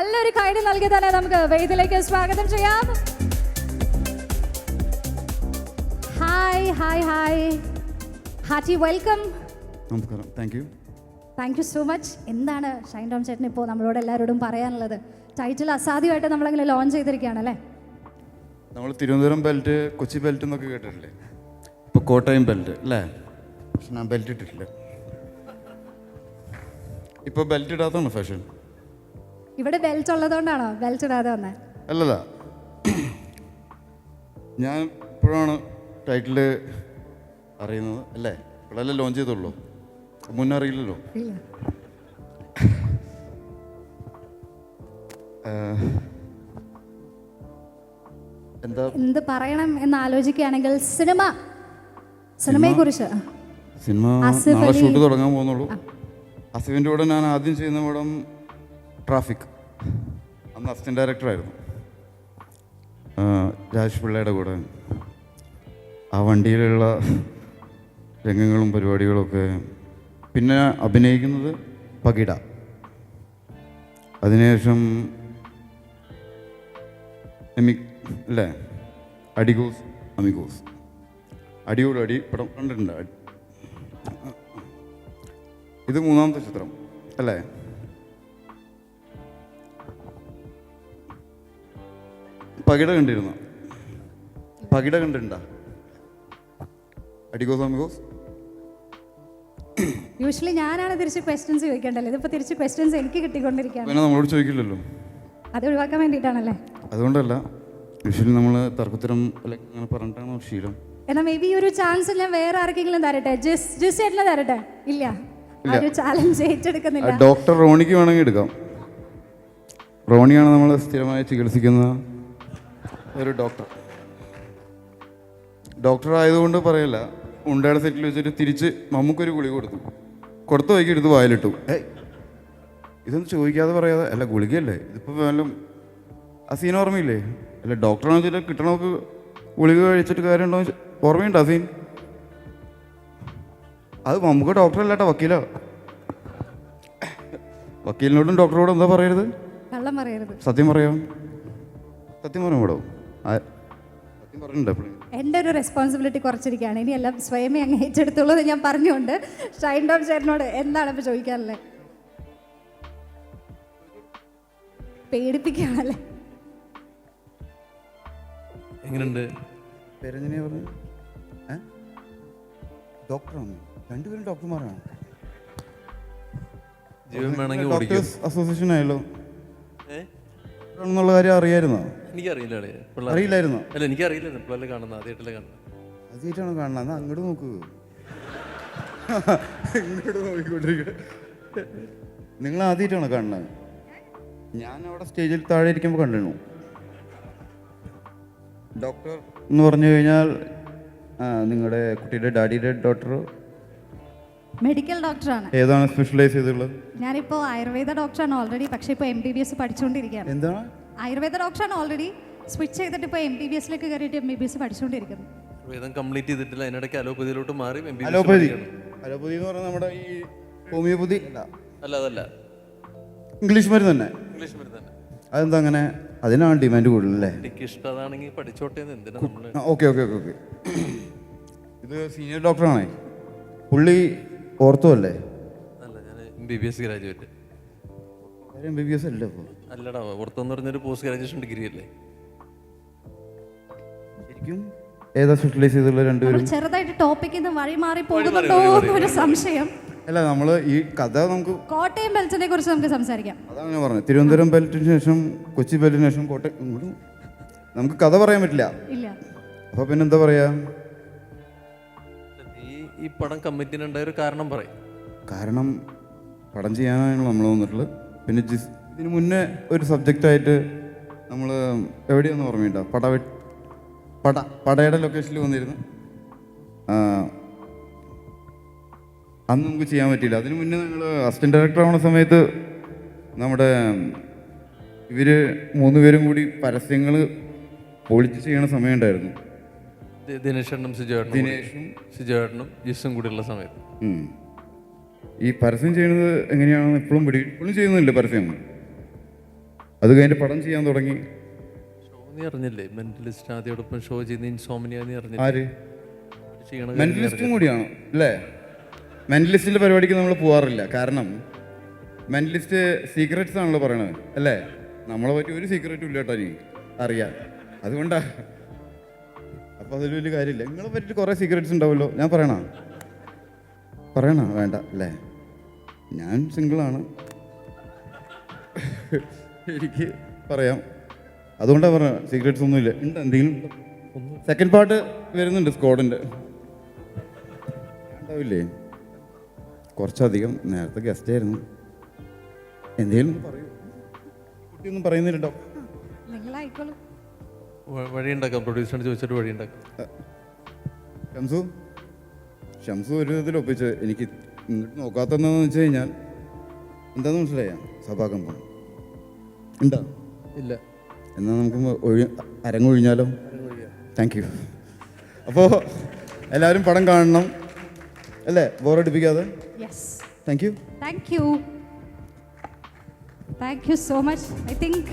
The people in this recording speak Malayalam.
നല്ലൊരു കൈഡ് നൽകി തന്നെ നമുക്ക് വേദിയിലേക്ക് സ്വാഗതം ചെയ്യാം. Hi hi hi, hearty welcome. നമസ്കാരം. Thank you so much. എന്താണ് ഷൈൻ ടോം ചേട്ടൻ ഇപ്പോൾ നമ്മളോട് എല്ലാവരോടും പറയാനുള്ളത്? ടൈറ്റിൽ അസാധ്യമായിട്ട് നമ്മളങ്ങനെ ലോഞ്ച് ചെയ്തിരിക്കുകയാണല്ലേ? നമ്മൾ തിരുവനന്തപുരം ബെൽറ്റ്, കൊച്ചി ബെൽറ്റ് എന്നൊക്കെ കേട്ടിട്ടില്ലേ? ഇപ്പോൾ കോട്ടയം ബെൽറ്റ് അല്ലേ? പക്ഷെ ഞാൻ ബെൽറ്റ് ഇട്ടിട്ടില്ല. ഇപ്പോൾ ബെൽറ്റ് ഇടാത്തതാണ് ഫാഷൻ. ഇവിടെ ബെൽറ്റ് ഉള്ളതുകൊണ്ടാണോ ബെൽറ്റ് ഇടാതെ വന്നത്? അല്ലല്ല, ഞാൻ ഇപ്പോഴാണ് ടൈറ്റില് അറിയുന്നത് അല്ലേ? ഇപ്പോഴല്ലേ ലോഞ്ച് ചെയ്തുള്ളൂ, മുന്നേ അറിയില്ലല്ലോ. ഇല്ല. എന്ത് പറയണം എന്ന് ആലോചിക്കുകയാണെങ്കിൽ സിനിമയെ കുറിച്ച്. സിനിമ നാളെ ഷൂട്ട് തുടങ്ങാൻ പോകുന്നുള്ളൂ. അസിഫിൻ്റെ കൂടെ ഞാൻ ആദ്യം ചെയ്യുന്ന പടം ട്രാഫിക്. അന്ന് അസിസ്റ്റന്റ് ഡയറക്ടറായിരുന്നു, രാജേഷ് പിള്ളയുടെ കൂടെ. ആ വണ്ടിയിലുള്ള രംഗങ്ങളും പരിപാടികളൊക്കെ. പിന്നെ അഭിനയിക്കുന്നത് പകിട. അതിനുശേഷം അല്ലേ, അടിഗോസ് അമിഗോസ്, അടിയോട് അടി പടം കണ്ടിട്ടുണ്ട്. ഇത് മൂന്നാമത്തെ ചിത്രം അല്ലേ? പകിട കണ്ടിരുന്നോ? പകിട കണ്ടിട്ടുണ്ടോ? അടിഗോസ് അമിഗോസ്. യൂഷ്വലി ഞാനാണ് തിരിച്ച് ക്വസ്റ്റ്യൻസ് ചോദിക്കേണ്ടല്ലോ, ഇതിപ്പോൾ തിരിച്ച് ക്വസ്റ്റ്യൻസ് എനിക്ക് കിട്ടിക്കൊണ്ടിരിക്കുകയാണ്. പിന്നെ നമ്മളോട് ചോദിക്കില്ലല്ലോ, അത് ഒഴിവാക്കാൻ വേണ്ടിയിട്ടാണല്ലേ? അതുകൊണ്ടല്ല, യൂഷ്വലി നമ്മൾ തർക്കുത്തരം അങ്ങനെ പറഞ്ഞിട്ടാണോ ശീലം? എന്നാൽ മേ ബി ഒരു ചാൻസ് ഞാൻ വേറെ ആർക്കെങ്കിലും തരട്ടെ, ജസ്റ്റ് ചേട്ടനെ തരട്ടെ? ഇല്ല, ഒരു ചാലഞ്ച് ഏറ്റെടുക്കുന്നില്ല. ഡോക്ടർ റോണിക്ക് വേണമെങ്കിൽ എടുക്കാം. റോണിയാണ് നമ്മൾ സ്ഥിരമായി ചികിത്സിക്കുന്ന ഒരു ഡോക്ടർ ആയതുകൊണ്ട് പറയല്ല. ഉണ്ടയുടെ സെറ്റിൽ വെച്ചിട്ട് തിരിച്ച് നമുക്കൊരു ഗുളിക കൊടുത്ത വൈകി എടുത്ത് വായിലിട്ടു. ഇതൊന്നും ചോദിക്കാതെ പറയാതെ, അല്ല ഗുളികയല്ലേ ഇതിപ്പോൾ വല്ലതും അസീൻ ഓർമ്മയില്ലേ? അല്ല ഡോക്ടറാണെന്ന് വെച്ചിട്ട് കിട്ടണമൊക്കെ ഗുളിക കഴിച്ചിട്ട് കാര്യമുണ്ടോ? ഓർമ്മയുണ്ടോ അസീൻ? അത് നമുക്ക് ഡോക്ടറല്ലാട്ടോ, വക്കീലോ. വക്കീലിനോടും ഡോക്ടറോടും എന്താ പറയരുത്? കള്ളം പറയരുത്. സത്യം പറയാം കൂടോ? സത്യം പറഞ്ഞിട്ടുണ്ട് എപ്പോഴും. എൻ്റെ ഒരു റെസ്പോൺസിബിലിറ്റി കുറച്ചിരിക്കുകയാണ്. ഇനി എല്ലാം സ്വയമേ അങ്ങ് ഏറ്റെടുത്തുള്ളത് ഞാൻ പറഞ്ഞുകൊണ്ട് ഷൈൻ ടോം ചേട്ടനോട് എന്താണ് ഇപ്പോൾ ചോദിക്കാറുള്ളത്? പേടിപ്പിക്കുകയാണല്ലേ? എങ്ങനെയുണ്ട്? പേരെങ്ങനെയാ പറഞ്ഞു? ഡോക്ടറാണ്, രണ്ടുപേരും ഡോക്ടർമാരാണ്. ജീവൻ വേണമെങ്കിൽ ഡോക്ടേഴ്സ് അസോസിയേഷൻ ആയല്ലോ എന്നുള്ള കാര്യം അറിയായിരുന്നോ? എനിക്കറിയില്ല. അറിയില്ലായിരുന്നോ? അല്ല, എനിക്കറിയില്ല. ഇപ്പോഴല്ലേ കാണുന്നത്, ആദ്യമായിട്ടല്ലേ കാണുന്നത്. ആദ്യമായിട്ടാണ് കാണുന്നത്. എന്നാൽ അങ്ങോട്ട് നോക്കൂ, ഇങ്ങോട്ട് നോക്കിക്കൊണ്ടിരിക്കുക. നിങ്ങൾ ആദ്യമായിട്ടാണ് കാണുന്നത്? ഞാൻ അവിടെ സ്റ്റേജിൽ താഴെ ഇരിക്കുമ്പോൾ കണ്ടിരുന്നു. ഡോക്ടർ എന്ന് പറഞ്ഞു കഴിഞ്ഞാൽ നിങ്ങളുടെ കുട്ടിയുടെ ഡാഡിയുടെ ഡോക്ടർ മെഡിക്കൽ ഡോക്ടറാണ്. ഏതാണ് സ്പെഷ്യലൈസ് ചെയ്തിട്ടുള്ളത്? ഞാനിപ്പോൾ ആയുർവേദ ഡോക്ടറാണ് ഓൾറെഡി, പക്ഷേ ഇപ്പോൾ MBBS പഠിച്ചുകൊണ്ടിരിക്കുകയാണ്. എന്താണ്? ആയുർവേദ ഡോക്ടറാണ് ഓൾറെഡി, സ്വിച്ച് ചെയ്തിട്ട് ഇപ്പോൾ MBBSലേക്ക് കയറിയിട്ട് MBBS പഠിച്ചുകൊണ്ടിരിക്കുന്നു. വേദം കംപ്ലീറ്റ് ചെയ്തിട്ടില്ല, അതിനിടയ്ക്ക് അലോപ്പതിയിലോട്ട് മാറി. അലോപ്പതി എന്ന് പറഞ്ഞാൽ നമ്മുടെ ഈ ഹോമിയോപ്പതി അല്ല, അതല്ല, ഇംഗ്ലീഷ് മരുന്ന് തന്നെ. ഇംഗ്ലീഷ് മരുന്ന് തന്നെ. അതെന്താ അങ്ങനെ? അതിനാണ് ഡിമാൻഡ് കൂടുതലല്ലേ? എനിക്ക് ഇഷ്ടം അതാണെങ്കിൽ പഠിച്ചോട്ടെ. എന്തിനാ നമ്മള്? ഓക്കെ. ഇത് സീനിയർ ഡോക്ടറാണേ. പുള്ളി ഓർത്തോ അല്ലേ? അല്ല, ഞാൻ MBBS ഗ്രാജുവേറ്റ്. MBBS അല്ലേ? അല്ലടാ, ഓർത്തോ എന്ന് പറഞ്ഞൊരു പോസ്റ്റ് ഗ്രാജുവേഷൻ ഡിഗ്രി അല്ലേ? ശരിക്കും ഏതാ സ്പെഷ്യലൈസ് ചെയ്തിട്ടുള്ള രണ്ടുപേരും? ചെറുതായിട്ട് ടോപ്പിക്കിൽ നിന്ന് വഴി മാറി പോകുന്നുണ്ടോ എന്നൊരു സംശയം. അല്ല, നമ്മൾ ഈ കഥ നമുക്ക് കോട്ടയം ബെൽറ്റിനെ കുറിച്ച് നമുക്ക് സംസാരിക്കാം. അതാണ് ഞാൻ പറഞ്ഞത്. തിരുവനന്തപുരം ബെൽറ്റിന് ശേഷം കൊച്ചി ബെൽറ്റിന് ശേഷം കോട്ടയം. നമുക്ക് കഥ പറയാൻ പറ്റില്ല. ഇല്ല. അപ്പൊ പിന്നെന്താ പറയാ? ഈ പടം കമ്മിറ്റിനുണ്ടായ ഒരു കാരണം പറയും. കാരണം പടം ചെയ്യാനാണല്ലോ നമ്മൾ വന്നിട്ടുള്ളത്. പിന്നെ ഇതിന് മുന്നേ ഒരു സബ്ജക്റ്റായിട്ട് നമ്മൾ എവിടെയൊന്നും ഓർമ്മയുണ്ടോ? പടയുടെ ലൊക്കേഷനിൽ വന്നിരുന്നു. അന്ന് നമുക്ക് ചെയ്യാൻ പറ്റിയില്ല. അതിന് മുന്നേ ഞങ്ങൾ അസിസ്റ്റന്റ് ഡയറക്ടർ ആവുന്ന സമയത്ത് നമ്മുടെ ഇവർ 3 പേരും കൂടി പരസ്യങ്ങൾ പൊളിച്ച് ചെയ്യണ സമയമുണ്ടായിരുന്നു. ദിനേശനും സിജുവേട്ടനും ജിസും കൂടിയുള്ള സമയത്ത് ഈ പരസ്യം ചെയ്യുന്നത് എങ്ങനെയാണെന്ന് ഇപ്പോഴും ചെയ്യുന്നില്ല പരസ്യം. അത് കഴിഞ്ഞ് പടം ചെയ്യാൻ തുടങ്ങി. ഷോ നീ അറിഞ്ഞില്ലേ? മെന്റലിസ്റ്റ് ആദ്യോടൊപ്പം ഷോ ചെയ്ത് ഇൻസോമിനിയ നീ അറിഞ്ഞില്ലേ? ആര്? ചെയ്യണ കാര്യം മെന്റലിസ്റ്റും കൂടിയാണോ അല്ലേ? മെന്റലിസ്റ്റിൻ്റെ പരിപാടിക്ക് നമ്മൾ പോകാറില്ല. കാരണം മെന്റലിസ്റ്റ് സീക്രറ്റ്സ് ആണല്ലോ പറയണത് അല്ലേ? നമ്മളെ പറ്റി ഒരു സീക്രറ്റും ഇല്ല കേട്ടോ, നീ അറിയാം. അതുകൊണ്ടാ. അപ്പോൾ അതിൽ വലിയ കാര്യമില്ല. നിങ്ങളെ പറ്റി കുറേ സീക്രറ്റ്സ് ഉണ്ടാവുമല്ലോ. ഞാൻ പറയണോ വേണ്ട അല്ലേ? ഞാൻ സിംഗിളാണ്, എനിക്ക് പറയാം. അതുകൊണ്ടാണ് പറഞ്ഞത് സീക്രറ്റ്സ് ഒന്നുമില്ല. ഉണ്ട് എന്തെങ്കിലും? സെക്കൻഡ് പാർട്ട് വരുന്നുണ്ട് സ്ക്വാഡിൻ്റെ. ഉണ്ടാവില്ലേ? കുറച്ചധികം നേരത്തെ ഗസ്റ്റ് ആയിരുന്നു. എന്തെങ്കിലും പറയൂ. കുട്ടിയൊന്നും പറയുന്നില്ലട്ടോ. നിങ്ങളായിക്കോളൂ. വഴിയുണ്ടാക്കാം. പ്രൊഡ്യൂസറിനോട് ചോദിച്ചിട്ട് വഴിയുണ്ടാക്കാം. ഷംസു ഒരു വിധത്തിൽ ഒപ്പിച്ച്. എനിക്ക് ഇങ്ങോട്ട് നോക്കാത്തതെന്ന് വെച്ച് കഴിഞ്ഞാൽ എന്താണെന്ന് മനസ്സിലായ? സഭാകമ്പം ഉണ്ടോ? ഇല്ല. എന്നാൽ നമുക്ക് അരങ്ങൊഴിഞ്ഞാലോ? Thank you. അപ്പോൾ എല്ലാവരും പടം കാണണം അല്ലേ? ബോറടിപ്പിക്കാതെ. Yes, thank you. Thank you so much. I think